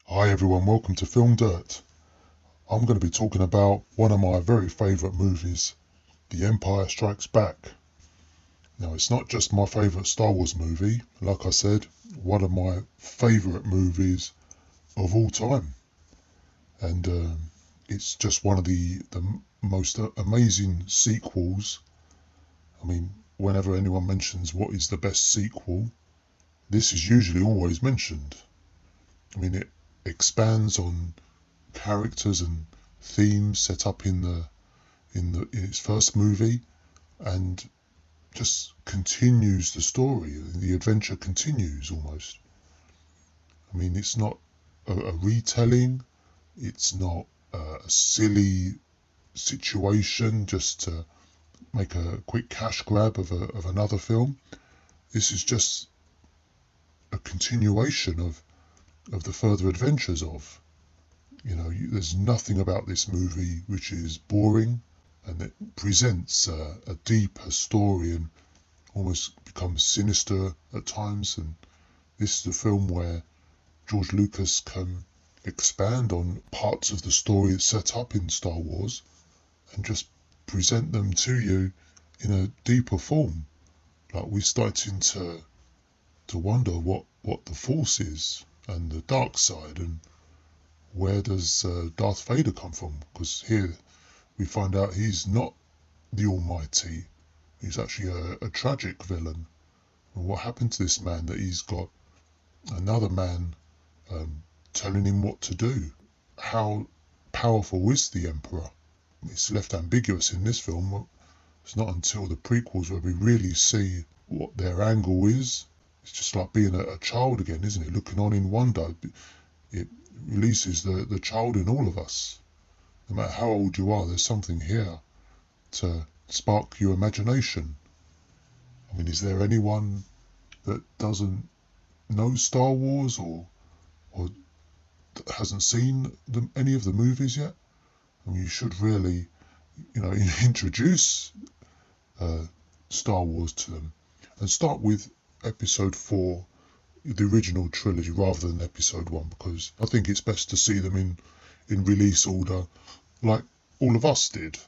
Hi everyone, welcome to FilmDirt. I'm going to be talking about one of my very favourite movies, The Empire Strikes Back. Now, it's not just my favourite Star Wars movie, like I said, one of my favourite movies of all time. And it's just one of the most amazing sequels. I mean, whenever anyone mentions what is the best sequel, this is usually always mentioned. I mean, it expands on characters and themes set up in its first movie, and just continues the story. The adventure continues almost. I mean, it's not a retelling. It's not a silly situation just to make a quick cash grab of another film. This is just a continuation of the further adventures of. There's nothing about this movie which is boring, and it presents a deeper story and almost becomes sinister at times. And this is a film where George Lucas can expand on parts of the story that's set up in Star Wars and just present them to you in a deeper form. Like, we're starting to wonder what the Force is and the dark side, and where does Darth Vader come from? Because here we find out he's not the Almighty. He's actually a tragic villain. And what happened to this man that he's got another man telling him what to do? How powerful is the Emperor? It's left ambiguous in this film. It's not until the prequels where we really see what their angle is. It's just like being a child again, isn't it? Looking on in wonder. It releases the child in all of us. No matter how old you are, there's something here to spark your imagination. I mean, is there anyone that doesn't know Star Wars or hasn't seen any of the movies yet? I mean, you should really, introduce Star Wars to them, and start with Episode 4, the original trilogy, rather than Episode 1, because I think it's best to see them in release order, like all of us did.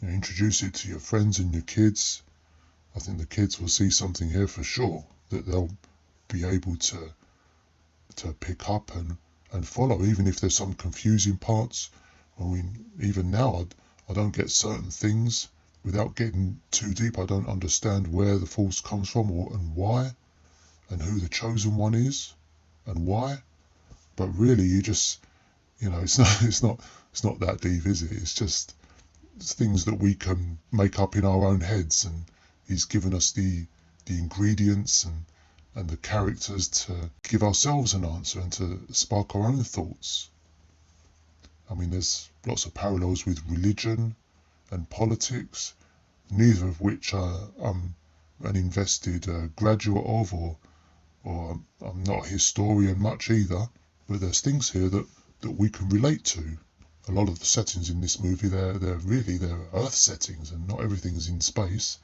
Introduce it to your friends and your kids. I think the kids will see something here for sure that they'll be able to pick up and follow, even if there's some confusing parts. I mean, even now, I don't get certain things without getting too deep. I don't understand where the Force comes from and why, and who the chosen one is and why. But really, you just, it's not that deep, is it? It's just things that we can make up in our own heads, and he's given us the ingredients and the characters to give ourselves an answer and to spark our own thoughts. I mean, there's lots of parallels with religion and politics, neither of which I'm an invested graduate of, or I'm not a historian much either. But there's things here that we can relate to. A lot of the settings in this movie, they're Earth settings, and not everything's in space.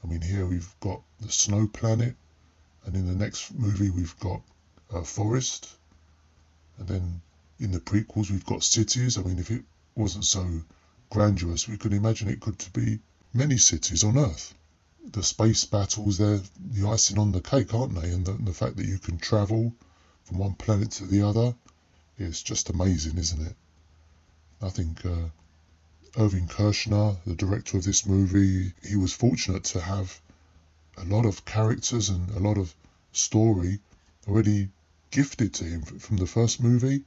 I mean, here we've got the snow planet, and in the next movie we've got a forest, and then in the prequels we've got cities. I mean, if it wasn't so grandiose, we could imagine it could be many cities on Earth. The space battles, they're the icing on the cake, aren't they? And the fact that you can travel from one planet to the other, it's just amazing, isn't it? I think Irvin Kershner, the director of this movie, he was fortunate to have a lot of characters and a lot of story already gifted to him from the first movie,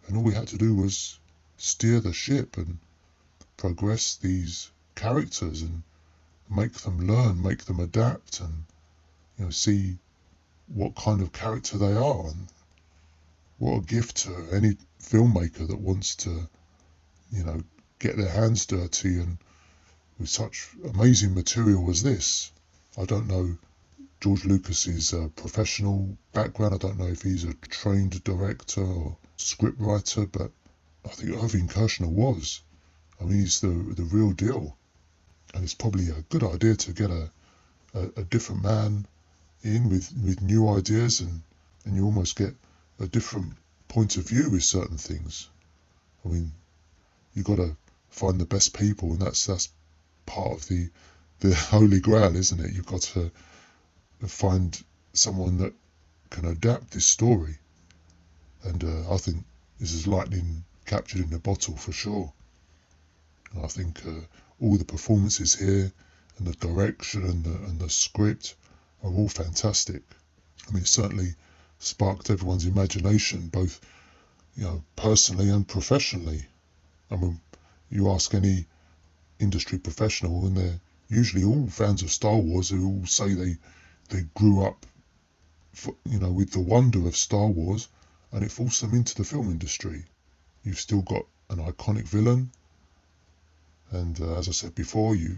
and all we had to do was steer the ship and progress these characters and make them learn, make them adapt, and see what kind of character they are. And what a gift to any filmmaker that wants to get their hands dirty and with such amazing material as this. I don't know George Lucas's professional background. I don't know if he's a trained director or scriptwriter, but I think Irvin Kershner was. I mean, he's the real deal. And it's probably a good idea to get a different man in with new ideas, and you almost get a different point of view with certain things. I mean, you got to find the best people, and that's part of the holy grail, isn't it? You've got to find someone that can adapt this story, and I think this is lightning captured in a bottle for sure. And I think all the performances here and the direction and the script are all fantastic. I mean, it certainly sparked everyone's imagination, both personally and professionally. I mean, you ask any industry professional, and they're usually all fans of Star Wars who all say they grew up with the wonder of Star Wars, and it forced them into the film industry. You've still got an iconic villain, and as I said before, you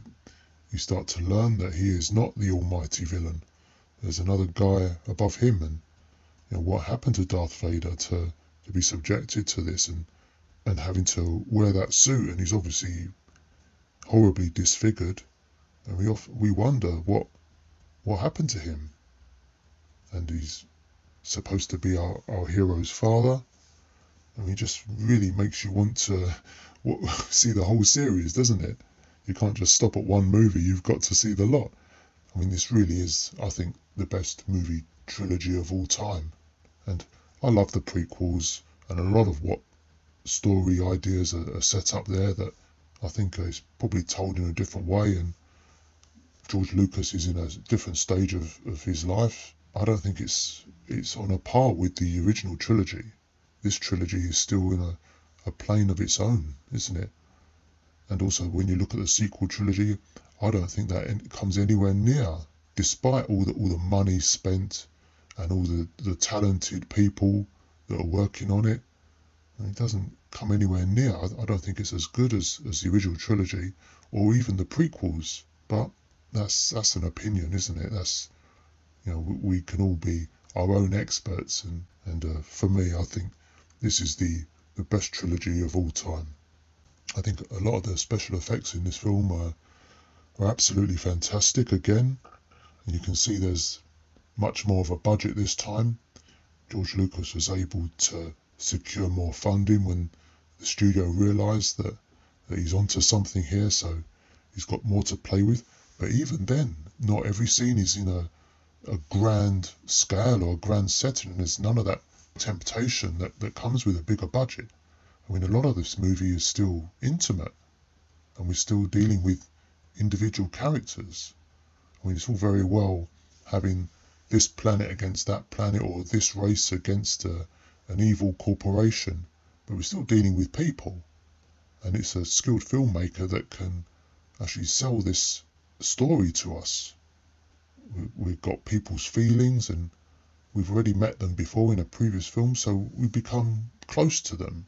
start to learn that he is not the almighty villain. There's another guy above him, and what happened to Darth Vader to be subjected to this and having to wear that suit, and he's obviously horribly disfigured, and we wonder what happened to him. And he's supposed to be our hero's father. I mean, it just really makes you want to see the whole series, doesn't it? You can't just stop at one movie, you've got to see the lot. I mean, this really is, I think, the best movie trilogy of all time. And I love the prequels, and a lot of what story ideas are set up there that I think is probably told in a different way, and George Lucas is in a different stage of his life. I don't think it's on a par with the original trilogy. This trilogy is still in a plane of its own, isn't it? And also, when you look at the sequel trilogy, I don't think that comes anywhere near, despite all the money spent and all the talented people that are working on it. And it doesn't come anywhere near. I don't think it's as good as the original trilogy or even the prequels. But that's an opinion, isn't it? That's, we can all be our own experts, and for me, I think this is the best trilogy of all time. I think a lot of the special effects in this film are absolutely fantastic again, and you can see there's much more of a budget this time. George Lucas was able to secure more funding when the studio realised that he's onto something here, so he's got more to play with. But even then, not every scene is in a grand scale or a grand setting, and there's none of that temptation that comes with a bigger budget. I mean, a lot of this movie is still intimate, and we're still dealing with individual characters. I mean, it's all very well having this planet against that planet, or this race against an evil corporation, but we're still dealing with people, and it's a skilled filmmaker that can actually sell this story to us. We've got people's feelings, and we've already met them before in a previous film, so we become close to them.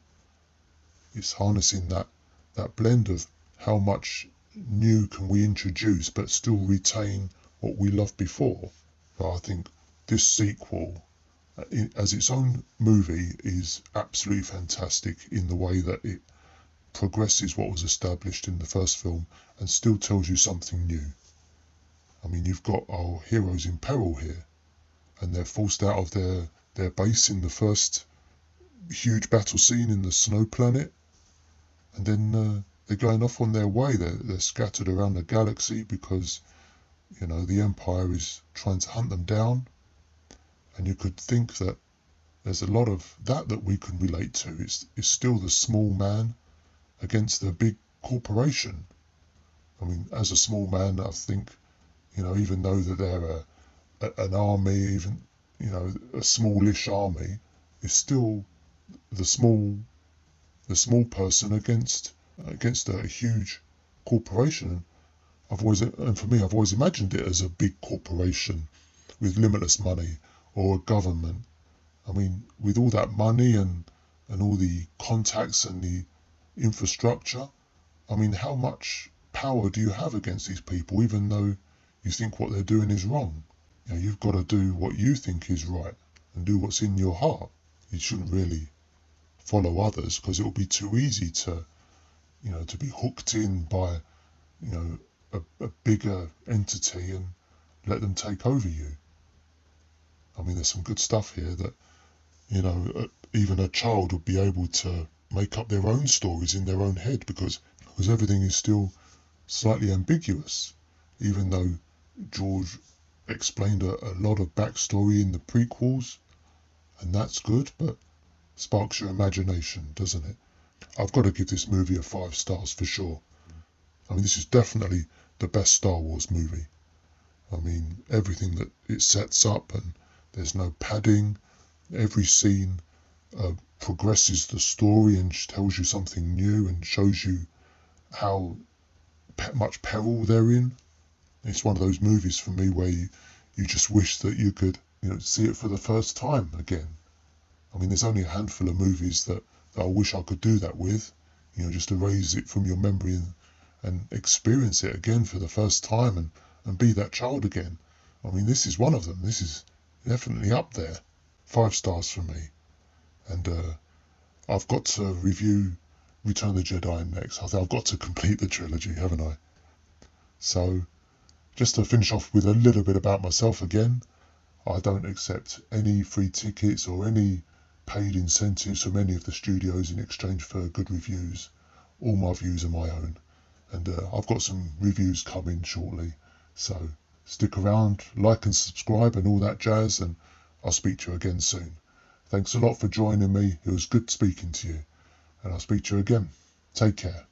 It's harnessing that blend of how much new can we introduce but still retain what we loved before. But I think this sequel, as its own movie, is absolutely fantastic in the way that it progresses what was established in the first film and still tells you something new. I mean, you've got our heroes in peril here, and they're forced out of their base in the first huge battle scene in the snow planet, and then they're going off on their way. They're scattered around the galaxy because the Empire is trying to hunt them down, and you could think that there's a lot of that we can relate to. It's still the small man against the big corporation. I mean, as a small man, I think, even though that they're an army, even, a smallish army, is still the small person against a huge corporation. And for me, I've always imagined it as a big corporation with limitless money, or a government. I mean, with all that money and all the contacts and the infrastructure, I mean, how much power do you have against these people, even though you think what they're doing is wrong? You've got to do what you think is right and do what's in your heart. You shouldn't really follow others, because it will be too easy to be hooked in by a bigger entity and let them take over you. I mean, there's some good stuff here that even a child would be able to make up their own stories in their own head, because everything is still slightly ambiguous, even though George explained a lot of backstory in the prequels, and that's good, but sparks your imagination, doesn't it? I've got to give this movie a 5 stars for sure. I mean, this is definitely the best Star Wars movie. I mean, everything that it sets up, and there's no padding. Every scene progresses the story and tells you something new and shows you how much peril they're in. It's one of those movies for me where you just wish that you could, see it for the first time again. I mean, there's only a handful of movies that I wish I could do that with, just erase it from your memory and experience it again for the first time and be that child again. I mean, this is one of them. This is definitely up there. 5 stars from me. And I've got to review Return of the Jedi next. I think I've got to complete the trilogy, haven't I? So, just to finish off with a little bit about myself again, I don't accept any free tickets or any paid incentives from any of the studios in exchange for good reviews. All my views are my own. And I've got some reviews coming shortly. So stick around, like and subscribe and all that jazz, and I'll speak to you again soon. Thanks a lot for joining me. It was good speaking to you. And I'll speak to you again. Take care.